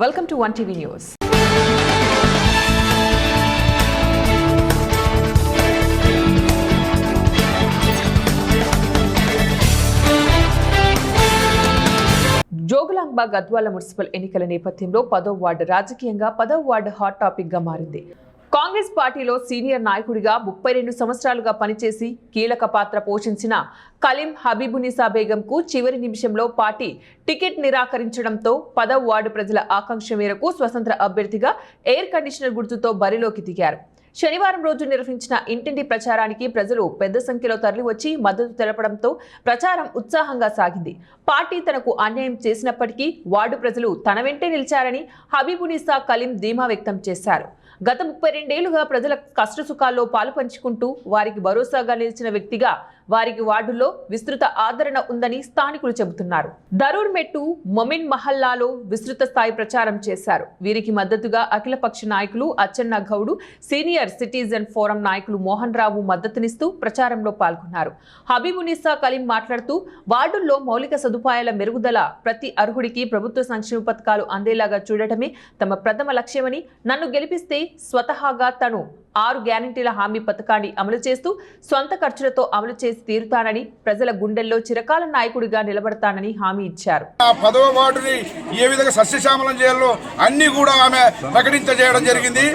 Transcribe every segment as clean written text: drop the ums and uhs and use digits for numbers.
Welcome to One TV News. Jogulamba Gadwal municipal ఎన్నికల నేపథ్యంలో 10వ వార్డు రాజకీయంగా 10వ వార్డు హాట్ టాపిక్ గా మారింది. కాంగ్రెస్ పార్టీలో సీనియర్ నాయకుడిగా 32 సంవత్సరాలుగా పనిచేసి కీలక పాత్ర పోషించిన కలీం హబీబునిసా బేగంకు చివరి నిమిషంలో పార్టీ టికెట్ నిరాకరించడంతో 10వ వార్డు ప్రజల ఆకాంక్ష మేరకు స్వతంత్ర అభ్యర్థిగా ఎయిర్ కండిషనర్ గుర్తుతో బరిలోకి దిగారు. శనివారం రోజు నిర్వహించిన ఇంటింటి ప్రచారానికి ప్రజలు పెద్ద సంఖ్యలో తరలివచ్చి మద్దతు తెలపడంతో ప్రచారం ఉత్సాహంగా సాగింది. పార్టీ తనకు అన్యాయం చేసినప్పటికీ వార్డు ప్రజలు తన వెంటే నిలిచారని హబీబునిసా కలీం ధీమా వ్యక్తం చేశారు. గత 32 ఏళ్లుగా ప్రజల కష్టసుఖాల్లో పాలు పంచుకుంటూ వారికి భరోసాగా నిలిచిన వ్యక్తిగా వారికి వార్డుల్లో విస్తృత ఆదరణ ఉందని స్థానికులు చెబుతున్నారు. దరూర్ మెట్టు మొమిన్ మహల్లాలో విస్తృత స్థాయి ప్రచారం చేశారు. వీరికి మద్దతుగా అఖిలపక్ష నాయకులు అచ్చెన్న గౌడు, సీనియర్ సిటిజన్ ఫోరం నాయకులు మోహన్ రావు మద్దతునిస్తూ ప్రచారంలో పాల్గొన్నారు. హబీబునిసా కలీం మాట్లాడుతూ వార్డుల్లో మౌలిక సదుపాయాల మెరుగుదల, ప్రతి అర్హుడికి ప్రభుత్వ సంక్షేమ పథకాలు అందేలాగా చూడటమే తమ ప్రథమ లక్ష్యమని, నన్ను గెలిపిస్తే స్వతహాగా తను 6 గ్యారంటీల హామీ పథకాన్ని అమలు చేస్తూ సొంత ఖర్చులతో అమలు చేసి తీరుతానని, ప్రజల గుండెల్లో చిరకాల నాయకుడిగా నిలబడతానని హామీ ఇచ్చారు. 10వ వార్డుని ఏ విధంగా సస్యశ్యామలం చేయాలో అన్ని కూడా ఆమె ప్రకటించజేయడం జరిగింది.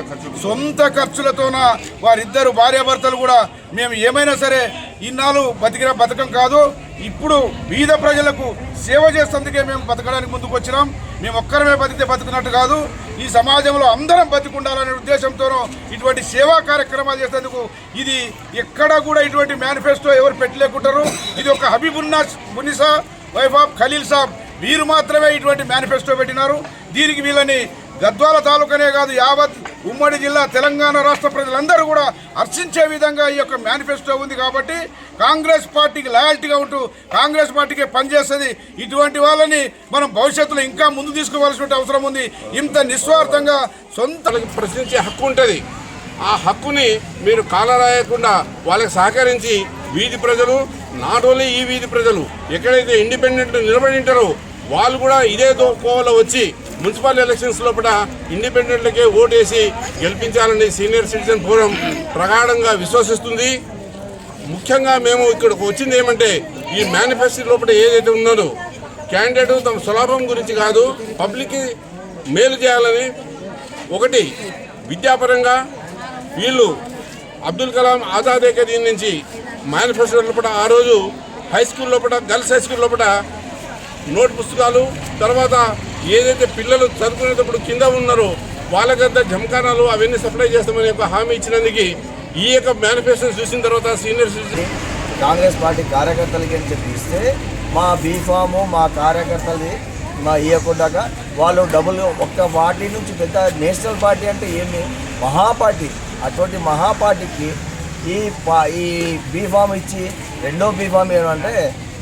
సొంత ఖర్చులతోన వారిద్దరు భార్యాభర్తలు కూడా మేము ఏమైనా సరే ఇన్నాళ్ళు బతికిన బతకం కాదు, ఇప్పుడు బీద ప్రజలకు సేవ చేసేందుకే మేము బతకడానికి ముందుకు వచ్చినాం. మేము ఒక్కరమే బతికితే బతుకున్నట్టు కాదు, ఈ సమాజంలో అందరం బతికుండాలనే ఉద్దేశంతోనూ ఇటువంటి సేవా కార్యక్రమాలు చేసేందుకు ఇది ఎక్కడ కూడా ఇటువంటి మేనిఫెస్టో ఎవరు పెట్టలేకుంటారు. ఇది ఒక హబీబునిసా వైఫ్ ఆఫ్ ఖలీల్ సాబ్ వీరు మాత్రమే ఇటువంటి మేనిఫెస్టో పెట్టినారు. దీనికి వీళ్ళని గద్వాల తాలూకానే కాదు యావత్ ఉమ్మడి జిల్లా తెలంగాణ రాష్ట్ర ప్రజలందరూ కూడా హర్షించే విధంగా ఈ యొక్క మేనిఫెస్టో ఉంది. కాబట్టి కాంగ్రెస్ పార్టీకి లాయల్టీగా ఉంటూ కాంగ్రెస్ పార్టీకే పనిచేస్తుంది. ఇటువంటి వాళ్ళని మనం భవిష్యత్తులో ఇంకా ముందు తీసుకోవాల్సిన అవసరం ఉంది. ఇంత నిస్వార్థంగా సొంత ప్రశ్నించే హక్కు ఉంటుంది. ఆ హక్కుని మీరు కాలరాయకుండా వాళ్ళకి సహకరించి వీధి ప్రజలు, నాట్ ఓన్లీ ఈ వీధి ప్రజలు ఎక్కడైతే ఇండిపెండెంట్ నిలబడి ఉంటారో వాళ్ళు కూడా ఇదే కోవలో వచ్చి మున్సిపల్ ఎలక్షన్స్ లోపల ఇండిపెండెంట్లకే ఓటేసి గెలిపించాలని సీనియర్ సిటిజన్ ఫోరం ప్రగాఢంగా విశ్వసిస్తుంది. ముఖ్యంగా మేము ఇక్కడికి వచ్చింది ఏమంటే ఈ మేనిఫెస్టో లోపల ఏదైతే ఉన్నదో క్యాండిడేట్ తమ స్వలాభం గురించి కాదు, పబ్లిక్కి మేలు చేయాలని. ఒకటి విద్యాపరంగా వీళ్ళు అబ్దుల్ కలాం ఆజాద్ దీని నుంచి మేనిఫెస్టో లోపల ఆ రోజు హై స్కూల్ లోపల, గర్ల్స్ హై స్కూల్ లోపల నోట్ పుస్తకాలు, తర్వాత ఏదైతే పిల్లలు చదువుకునేటప్పుడు కింద ఉన్నారో వాళ్ళకంతా జమఖానాలు అవన్నీ సప్లై చేస్తామని ఒక హామీ ఇచ్చినందుకు ఈ యొక్క మేనిఫెస్టో చూసిన తర్వాత సీనియర్ సిటిజన్ కాంగ్రెస్ పార్టీ కార్యకర్తలకి అని చెప్పి ఇస్తే మా బీఫాము మా కార్యకర్తలది మా ఇవ్వకుండా వాళ్ళు డబ్బులు ఒక్క పార్టీ నుంచి పెద్ద నేషనల్ పార్టీ అంటే ఏమి మహాపార్టీ, అటువంటి మహాపార్టీకి ఈ బీఫామ్ ఇచ్చి రెండో బీఫామ్ ఏమంటే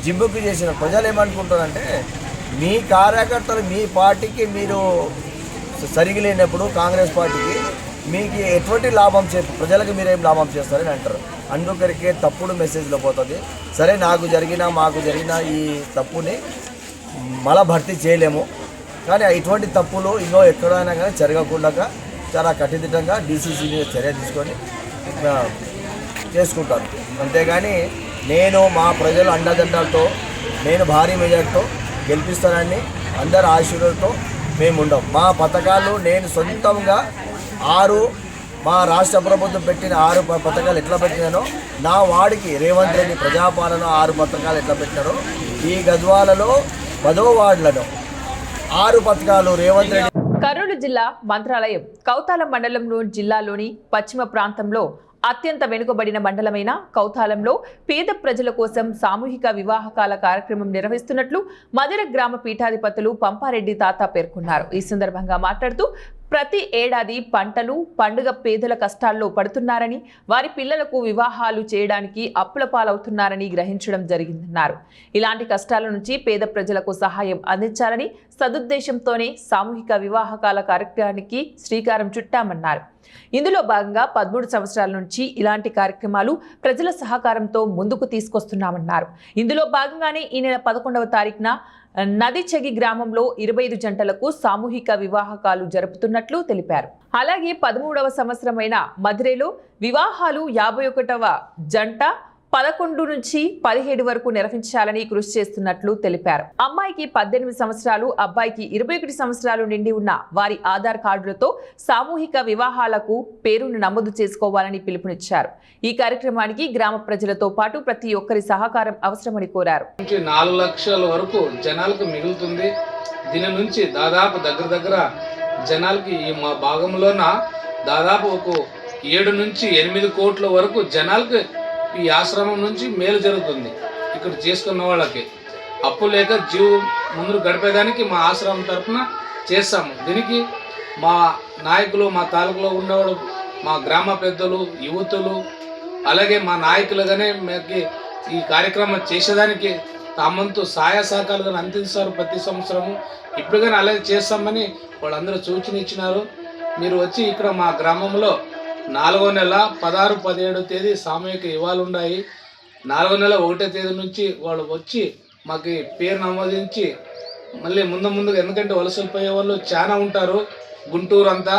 జింబుకు చేసిన ప్రజలు ఏమనుకుంటారంటే మీ కార్యకర్తలు మీ పార్టీకి మీరు సరిగి లేనప్పుడు కాంగ్రెస్ పార్టీకి మీకు ఎటువంటి లాభం ప్రజలకు మీరేం లాభం చేస్తారని అంటారు. అందుకరికే తప్పుడు మెసేజ్లో పోతుంది. సరే మాకు జరిగిన ఈ తప్పుని మళ్ళా భర్తీ చేయలేము, కానీ ఇటువంటి తప్పులు ఇంకో ఎక్కడైనా కానీ జరగకుండా చాలా కఠినంగా డీసీసీ మీద చర్య తీసుకొని చేసుకుంటాను. అంతేగాని నేను మా ప్రజలు అండదండలతో నేను భారీ మెజార్టీతో గెలిపిస్తానని అందరి ఆశీర్వాదంతో మేము ఉండం. మా పథకాలు నేను సొంతంగా 6 మా రాష్ట్ర ప్రభుత్వం పెట్టిన 6 పథకాలు ఎట్లా పెట్టినానో నా వాడికి రేవంత్ రెడ్డి ప్రజాపాలన 6 పథకాలు ఎట్లా పెట్టినారో ఈ గద్వాలలో 10వ వార్డులను 6 పథకాలు రేవంత్ రెడ్డి. కర్నూలు జిల్లా మంత్రాలయం కౌతాలం మండలంలో జిల్లాలోని పశ్చిమ ప్రాంతంలో అత్యంత వెనుకబడిన మండలమైన కౌతాలంలో పేద ప్రజల కోసం సామూహిక వివాహకాల కార్యక్రమం నిర్వహిస్తున్నట్లు మదిర గ్రామ పీఠాధిపతులు పంపారెడ్డి తాత పేర్కొన్నారు. ఈ సందర్భంగా మాట్లాడుతూ ప్రతి ఏడాది పంటలు పండుగ పేదల కష్టాల్లో పడుతున్నారని, వారి పిల్లలకు వివాహాలు చేయడానికి అప్పుల పాలవుతున్నారని గ్రహించడం జరిగిందన్నారు. ఇలాంటి కష్టాల నుంచి పేద ప్రజలకు సహాయం అందించాలని సదుద్దేశంతోనే సామూహిక వివాహకాల కార్యక్రమానికి శ్రీకారం చుట్టామన్నారు. ఇందులో భాగంగా 13 సంవత్సరాల నుంచి ఇలాంటి కార్యక్రమాలు ప్రజల సహకారంతో ముందుకు తీసుకొస్తున్నామన్నారు. ఇందులో భాగంగానే ఈ నెల 11వ తారీఖున నదిచెగి గ్రామంలో 25 జంటలకు సామూహిక వివాహకాలు జరుపుతున్నట్లు తెలిపారు. అలాగే 13వ సంవత్సరమైన మధురైలో వివాహాలు 51వ జంట 11 నుంచి 17 వరకు నిర్వహించాలని కృషి చేస్తున్నట్లు తెలిపారు. అమ్మాయికి 18 సంవత్సరాలు, అబ్బాయికి 21 సంవత్సరాలు నిండి ఉన్న వారి ఆధార్ కార్డులతో సామూహిక వివాహాలకు పేరును నమోదు చేసుకోవాలని పిలుపునిచ్చారు. ఈ కార్యక్రమానికి గ్రామ ప్రజలతో పాటు ప్రతి ఒక్కరి సహకారం అవసరమని కోరారు. 4 లక్షల వరకు జనాలకు మిగులుతుంది. దీని నుంచి దాదాపు దగ్గర జనాలకి ఈ మా భాగంలోన దాదాపు ఒక 7 నుంచి 8 కోట్ల వరకు జనాలకు ఈ ఆశ్రమం నుంచి మేలు జరుగుతుంది. ఇక్కడ చేసుకున్న వాళ్ళకి అప్పు లేక ముందు గడిపేదానికి మా ఆశ్రమం తరఫున చేస్తాము. దీనికి మా నాయకులు, మా తాలూకులో ఉన్నవాళ్ళు, మా గ్రామ పెద్దలు, యువతులు, అలాగే మా నాయకులుగానే మాకు ఈ కార్యక్రమం చేసేదానికి తామంతు సహాయ సహకారాలు అందిస్తారు ప్రతి సంవత్సరము. ఇప్పుడు కానీ అలాగే చేస్తామని వాళ్ళందరూ సూచన ఇచ్చినారు. మీరు వచ్చి ఇక్కడ మా గ్రామంలో 4వ నెల 16, 17 తేదీ సామూహిక ఇవాళ ఉన్నాయి. 4వ నెల 1వ తేదీ నుంచి వాళ్ళు వచ్చి మాకు పేరు నమోదించి మళ్ళీ ముందుగా, ఎందుకంటే వలసలు పోయే వాళ్ళు చాలా ఉంటారు గుంటూరు అంతా,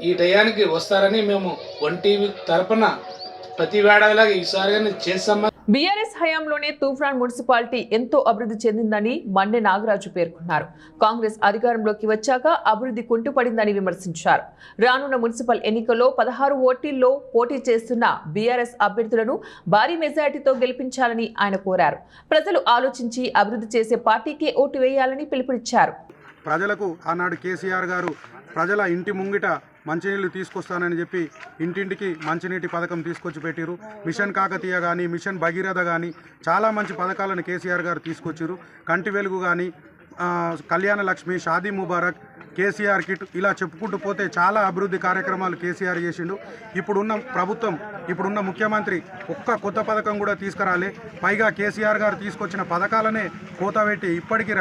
ఈ టయానికి వస్తారని మేము 1TV తరపున ప్రతి వేడలాగా ఈసారిగానే చేస్తామని. బీఆర్ఎస్ హయాంలోనే తూప్రాన్ మున్సిపాలిటీ ఎంతో అభివృద్ధి చెందిందని మండె నాగరాజు పేర్కొన్నారు. కాంగ్రెస్ అధికారంలోకి వచ్చాక అభివృద్ధి కుంటుపడిందని విమర్శించారు. రానున్న మున్సిపల్ ఎన్నికల్లో 16 ఓటీల్లో పోటీ చేస్తున్న బీఆర్ఎస్ అభ్యర్థులను భారీ మెజార్టీతో గెలిపించాలని ఆయన కోరారు. ప్రజలు ఆలోచించి అభివృద్ధి చేసే పార్టీకే ఓటు వేయాలని పిలుపునిచ్చారు. ప్రజలకు ఆనాడు కేసీఆర్ గారు ప్రజల ఇంటి ముంగిట మంచినీళ్ళు తీసుకొస్తానని చెప్పి ఇంటింటికి మంచినీటి పథకం తీసుకొచ్చి పెట్టిరు. మిషన్ కాకతీయ కానీ, మిషన్ భగీరథ కానీ చాలా మంచి పథకాలను కేసీఆర్ గారు తీసుకొచ్చారు. కంటి వెలుగు కానీ, కళ్యాణ లక్ష్మి, షాదీ ముబారక్, కేసీఆర్ కిట్, ఇలా చెప్పుకుంటూ పోతే చాలా అభివృద్ధి కార్యక్రమాలు కేసీఆర్ చేసిండు. ఇప్పుడున్న ప్రభుత్వం, ఇప్పుడున్న ముఖ్యమంత్రి ఒక్క కొత్త పథకం కూడా తీసుకురాలే. పైగా కేసీఆర్ గారు తీసుకొచ్చిన పథకాలనే కోతపెట్టి ఇప్పటికీ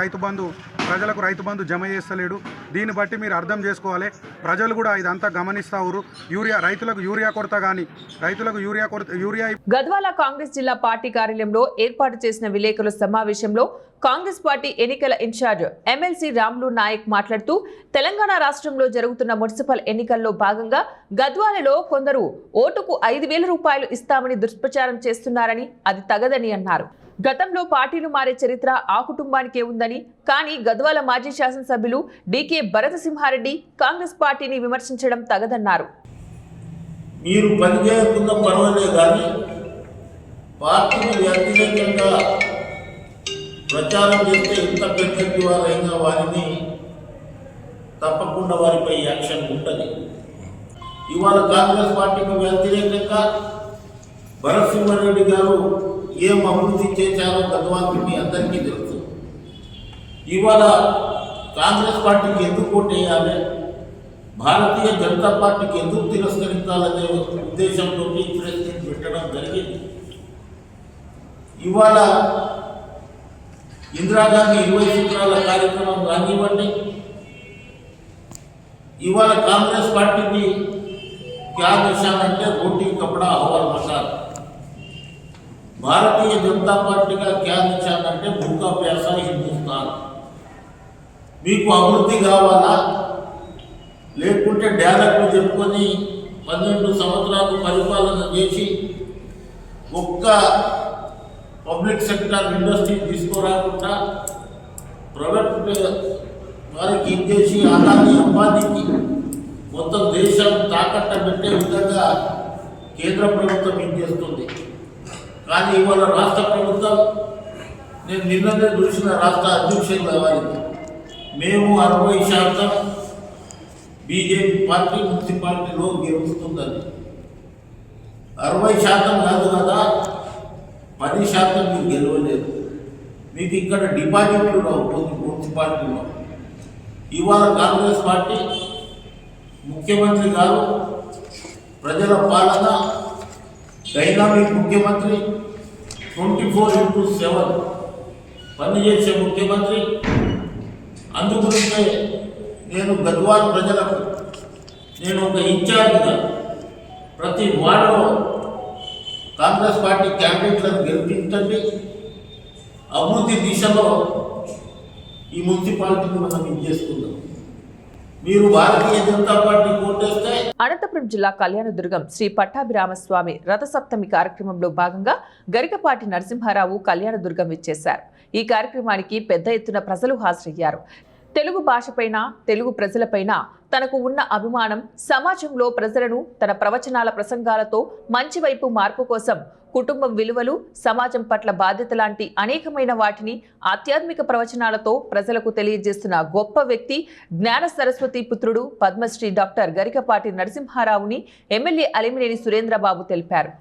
ప్రజలకు రైతు బంధు జమ చేస్తలేడు. దీన్ని బట్టి మీరు అర్థం చేసుకోవాలి. ప్రజలు కూడా ఇదంతా గమనిస్తారు. రైతులకు యూరియా కొరత కానీ, యూరియా. గద్వాల కాంగ్రెస్ జిల్లా పార్టీ కార్యాలయంలో ఏర్పాటు చేసిన విలేకరుల సమావేశంలో కాంగ్రెస్ పార్టీ ఎన్నికల ఇన్ఛార్జ్ ఎమ్మెల్సీ రాములు నాయక్ మాట్లాడుతూ, తెలంగాణ రాష్ట్రంలో జరుగుతున్న మున్సిపల్ ఎన్నికల్లో భాగంగా గద్వాలలో కొందరు ఓటుకు 5,000 రూపాయలు ఇస్తామని దుష్ప్రచారం చేస్తున్నారని, అది తగదని అన్నారు. గతంలో పార్టీలు మారే చరిత్ర ఆ కుటుంబానికే ఉందని, కానీ గద్వాల మాజీ శాసనసభ్యులు డీకే భరతసింహారెడ్డి కాంగ్రెస్ పార్టీని విమర్శించడం తగదన్నారు. మీరు పనిచేయకుండా పర్వాలే కానీ పార్టీని వ్యతిరేకంగా ప్రచారం చేస్తే ఎంత పెద్దటి వారైనా వారిని తప్పకుండా వారిపై యాక్షన్ ఉంటుంది. ఇవాళ కాంగ్రెస్ పార్టీకి వ్యతిరేకంగా భరతసింహారెడ్డి గారు ఏం అభివృద్ధి చేశారో గద్వాలకి మీ అందరికీ తెలుసు. ఇవాళ కాంగ్రెస్ పార్టీకి ఎందుకు ఓటేయాలి, భారతీయ జనతా పార్టీకి ఎందుకు తిరస్కరించాలనే ఉద్దేశంతో ప్రెస్ పెట్టడం జరిగింది. ఇవాళ ఇందిరాగాంధీ 20 సూత్రాల కార్యక్రమం కానివ్వండి, ఇవాళ కాంగ్రెస్ పార్టీకి క్యా నిశాన్ అంటే రోటీ కపడా హవల్ మసాల్, భారతీయ జనతా పార్టీగా క్యా నిశాన్ అంటే భూకా ప్యాస హిందుస్థాన్. మీకు అభివృద్ధి కావాలా, లేకుంటే డైరెక్ట్ చెప్పుకొని 12 సంవత్సరాలు పరిపాలన చేసి ఒక్క పబ్లిక్ సెక్టర్ ఇండస్ట్రీ తీసుకురాకుండా ప్రైవేట్ వారికి ఇచ్చేసి అదాని అంబానీకి మొత్తం దేశం తాకట్ట పెట్టే విధంగా కేంద్ర ప్రభుత్వం ఇచ్చేస్తుంది. కానీ ఇవాళ రాష్ట్ర ప్రభుత్వం, నేను నిన్ననే చూసిన రాష్ట్ర అధ్యక్షుల వారికి, మేము 60% బీజేపీ పార్టీ మున్సిపాలిటీలో గెలుస్తుందని. 60% కాదు కదా, 10% మీరు గెలవలేదు. మీకు ఇక్కడ డిపాజిట్లు రావు మున్సిపాలిటీలో. ఇవాళ కాంగ్రెస్ పార్టీ ముఖ్యమంత్రి గారు ప్రజల పాలన, డైనామిక్ ముఖ్యమంత్రి, 24/7 పనిచేసే ముఖ్యమంత్రి. అందుగురించే నేను గద్వాల ప్రజలకు నేను ఒక ఇన్ఛార్జ్గా ప్రతి వార్డులో కాంగ్రెస్ పార్టీ క్యాండిడేట్లను గెలిపించండి, అభివృద్ధి దిశలో ఈ మున్సిపాలిటీని మనం ఇచ్చేసుకుందాం. మీరు భారతీయ జనతా పార్టీ ఓటేస్తే. అనంతపురం జిల్లా కళ్యాణదుర్గం శ్రీ పట్టాభిరామస్వామి రథసప్తమి కార్యక్రమంలో భాగంగా గరికపాటి నరసింహారావు కళ్యాణదుర్గం విచ్చేశారు. ఈ కార్యక్రమానికి పెద్ద ఎత్తున ప్రజలు హాజరయ్యారు. తెలుగు భాషపైన, తెలుగు ప్రజలపైన తనకు ఉన్న అభిమానం, సమాజంలో ప్రజలను తన ప్రవచనాల ప్రసంగాలతో మంచి వైపు మార్పు కోసం కుటుంబం విలువలు, సమాజం పట్ల బాధ్యత లాంటి అనేకమైన వాటిని ఆధ్యాత్మిక ప్రవచనాలతో ప్రజలకు తెలియజేస్తున్న గొప్ప వ్యక్తి జ్ఞాన సరస్వతి పుత్రుడు పద్మశ్రీ డాక్టర్ గరికపాటి నరసింహారావుని ఎమ్మెల్యే అలిమినేని సురేంద్రబాబు తెలిపారు.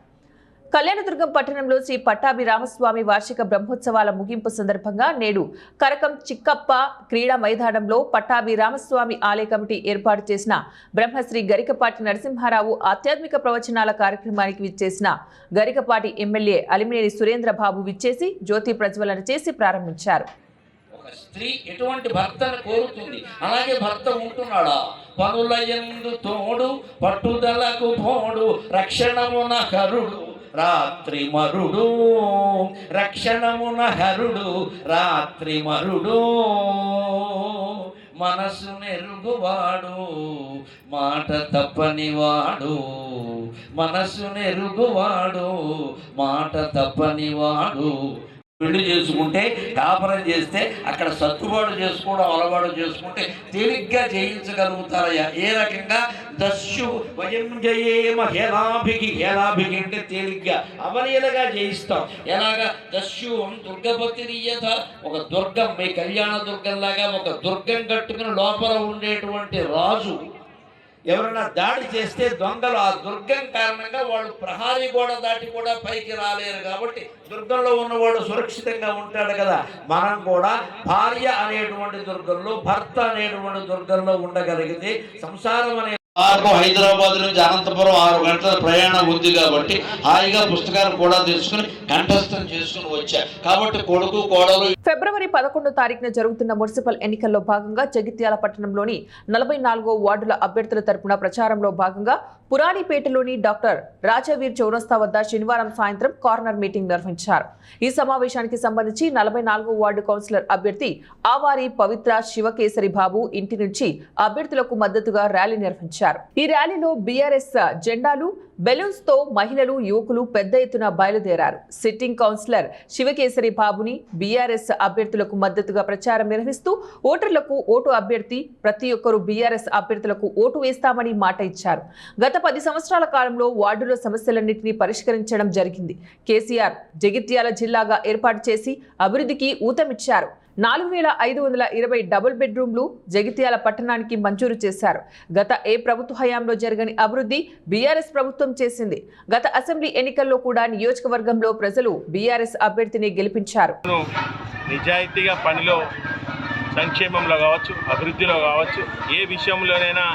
కళ్యాణదుర్గం పట్టణంలో శ్రీ పట్టాభి రామస్వామి వార్షిక బ్రహ్మోత్సవాల ముగింపు సందర్భంగా నేడు కరకం చిక్కప్ప క్రీడా మైదానంలో పట్టాభి రామస్వామి ఆలయ కమిటీ ఏర్పాటు చేసిన బ్రహ్మశ్రీ గరికపాటి నరసింహారావు ఆధ్యాత్మిక ప్రవచనాల కార్యక్రమానికి విచ్చేసిన గరికపాటి ఎమ్మెల్యే అలిమినేని సురేంద్రబాబు విచ్చేసి జ్యోతి ప్రజ్వలన చేసి ప్రారంభించారు. స్త్రీ ఎటువంటి భర్తను కోరుతుంది, అలాగే భర్త ఉంటున్నాడా? పనులయందు తోడు పట్టుదలకు పోడు రక్షణమున కరుడు రాత్రి మరుడు, రక్షణమున హరుడు రాత్రి మరుడు, మనసు నెరుగువాడు మాట తప్పనివాడు, మనసు నెరుగువాడు మాట తప్పనివాడు. పెళ్లి చేసుకుంటే, కాపురం చేస్తే అక్కడ సర్దుబాటు చేసుకోవడం అలవాటు చేసుకుంటే తేలిగ్గా జయించగలుగుతారయ్యా. ఏ రకంగా దస్యు వయం జయేమ హేలాభికి, హేలాభికి అంటే తేలిగ్గా అవలీలగా జయిస్తాం. ఎలాగా దస్యుం దుర్గపతిరియత, ఒక దుర్గం, మీ కళ్యాణ దుర్గంలాగా ఒక దుర్గం కట్టుకుని లోపల ఉండేటువంటి రాజు ఎవరైనా దాడి చేస్తే దొంగలు ఆ దుర్గం కారణంగా వాళ్ళు ప్రహారీ గోడ దాటి కూడా పైకి రాలేరు. కాబట్టి దుర్గంలో ఉన్నవాడు సురక్షితంగా ఉంటాడు కదా. మనం కూడా భార్య అనేటువంటి దుర్గంలో, భర్త అనేటువంటి దుర్గంలో ఉండగలిగితే సంసారం అనే హైదరాబాద్ నుంచి అనంతపురం 6 గంటల ప్రయాణం ఉంది కాబట్టి హాయిగా పుస్తకాలు కూడా తీసుకుని కంఠస్థం చేసుకుని వచ్చా. కాబట్టి కొడుకు కోడలు. ఫిబ్రవరి 11వ తారీఖున జరుగుతున్న మున్సిపల్ ఎన్నికల్లో భాగంగా జగిత్యాల పట్టణంలోని 44వ వార్డుల అభ్యర్థుల తరపున ప్రచారంలో భాగంగా పురాణిపేటలోని డాక్టర్ రాజవీర్ చౌరస్తా వద్ద శనివారం సాయంత్రం కార్నర్ మీటింగ్ నిర్వహించారు. ఈ సమావేశానికి సంబంధించి 44వ వార్డు కౌన్సిలర్ అభ్యర్థి ఆవారి పవిత్ర శివకేసరి బాబు ఇంటి నుంచి అభ్యర్థులకు మద్దతుగా ర్యాలీ నిర్వహించారు. ఈ ర్యాలీలో బీఆర్ఎస్ జెండాలు, బెలూన్స్ తో మహిళలు, యువకులు పెద్ద ఎత్తున బయలుదేరారు. సిట్టింగ్ కౌన్సిలర్ శివకేసరి బాబుని బీఆర్ఎస్ అభ్యర్థులకు మద్దతుగా ప్రచారం నిర్వహిస్తూ ఓటర్లకు ఓటు అభ్యర్థి ప్రతి ఒక్కరూ బీఆర్ఎస్ అభ్యర్థులకు ఓటు వేస్తామని మాట ఇచ్చారు. గత 10 సంవత్సరాల కాలంలో వార్డులో సమస్యలన్నింటినీ పరిష్కరించడం జరిగింది. కేసీఆర్ జగిత్యాల జిల్లాగా ఏర్పాటు చేసి అభివృద్ధికి ఊతమిచ్చారు. 4520 డబుల్ బెడ్రూమ్లు జగిత్యాల పట్టణానికి మంజూరు చేశారు. గత ఏ ప్రభుత్వ హయాంలో జరగని అభివృద్ధి బీఆర్ఎస్ ప్రభుత్వం చేసింది. గత అసెంబ్లీ ఎన్నికల్లో కూడా నియోజకవర్గంలో ప్రజలు బీఆర్ఎస్ అభ్యర్థిని గెలిపించారు. నిజాయితీగా పనిలో, సంక్షేమంలో కావచ్చు, అభివృద్ధిలో కావచ్చు, ఏ విషయంలోనైనా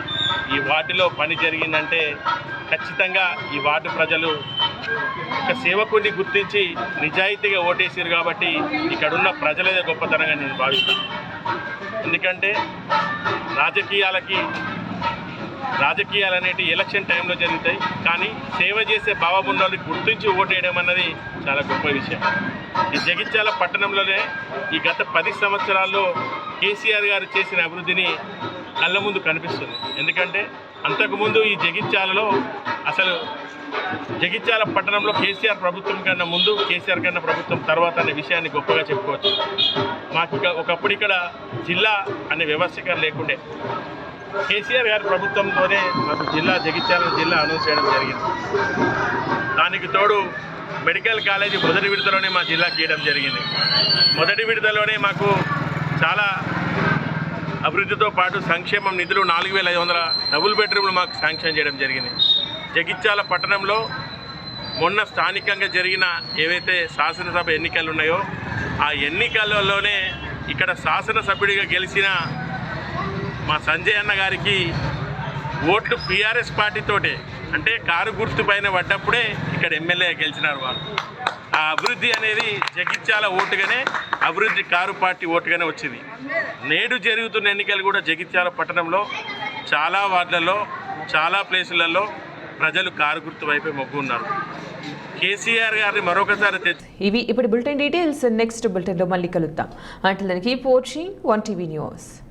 ఈ వార్డులో పని జరిగిందంటే ఖచ్చితంగా ఈ వార్డు ప్రజలు ఒక సేవకుడిని గుర్తించి నిజాయితీగా ఓటేసారు. కాబట్టి ఇక్కడున్న ప్రజలదే గొప్పతనంగా నేను భావిస్తాను. ఎందుకంటే రాజకీయాలు అనేవి ఎలక్షన్ టైంలో జరుగుతాయి, కానీ సేవ చేసే భావమున్నోళ్ళని గుర్తించి ఓటేయడం అన్నది చాలా గొప్ప విషయం. ఈ జగిత్యాల పట్టణంలోనే ఈ గత 10 సంవత్సరాల్లో కేసీఆర్ గారు చేసిన అభివృద్ధిని కళ్ళ ముందు కనిపిస్తుంది. ఎందుకంటే అంతకుముందు ఈ జగిత్యాలలో అసలు జగిత్యాల పట్టణంలో కేసీఆర్ ప్రభుత్వం కన్నా ముందు, కేసీఆర్ కన్నా ప్రభుత్వం తర్వాత అనే విషయాన్ని గొప్పగా చెప్పుకోవచ్చు. మాకు ఒకప్పుడు ఇక్కడ జిల్లా అనే వ్యవస్థ లేకుండే. కేసీఆర్ గారి ప్రభుత్వంతోనే మాకు జగిత్యాల జిల్లా అనౌన్స్ చేయడం జరిగింది. దానికి తోడు మెడికల్ కాలేజీ మొదటి విడతలోనే మా జిల్లాకి ఇవ్వడం జరిగింది. మొదటి విడతలోనే మాకు చాలా అభివృద్ధితో పాటు సంక్షేమం నిధులు 4500 డబుల్ బెడ్రూమ్లు మాకు శాంక్షన్ చేయడం జరిగింది. జగిత్యాల పట్టణంలో మొన్న స్థానికంగా జరిగిన ఏవైతే శాసనసభ ఎన్నికలు ఉన్నాయో ఆ ఎన్నికలలోనే ఇక్కడ శాసనసభ్యుడిగా గెలిచిన మా సంజయ్ అన్న గారికి ఓట్లు బీఆర్ఎస్ పార్టీతోటే, అంటే కారు గుర్తు పైన పడ్డప్పుడే ఇక్కడ ఎమ్మెల్యే గెలిచినారు వాళ్ళు. ఆ అభివృద్ధి అనేది జగిత్యాల ఓటుగానే, అభివృద్ధి కారు పార్టీ ఓటుగానే వచ్చింది. నేడు జరుగుతున్న ఎన్నికలు కూడా జగిత్యాల పట్టణంలో చాలా వార్డులలో చాలా ప్లేసులలో ప్రజలు కారు గుర్తు వైపే మొగ్గు ఉన్నారు. కేసీఆర్ గారిని మరొకసారి ఇవి ఇప్పుడు బులెటిన్ డీటెయిల్స్. నెక్స్ట్ బులెటిన్లో మళ్ళీ కలుద్దాం. Until then keep watching 1TV news.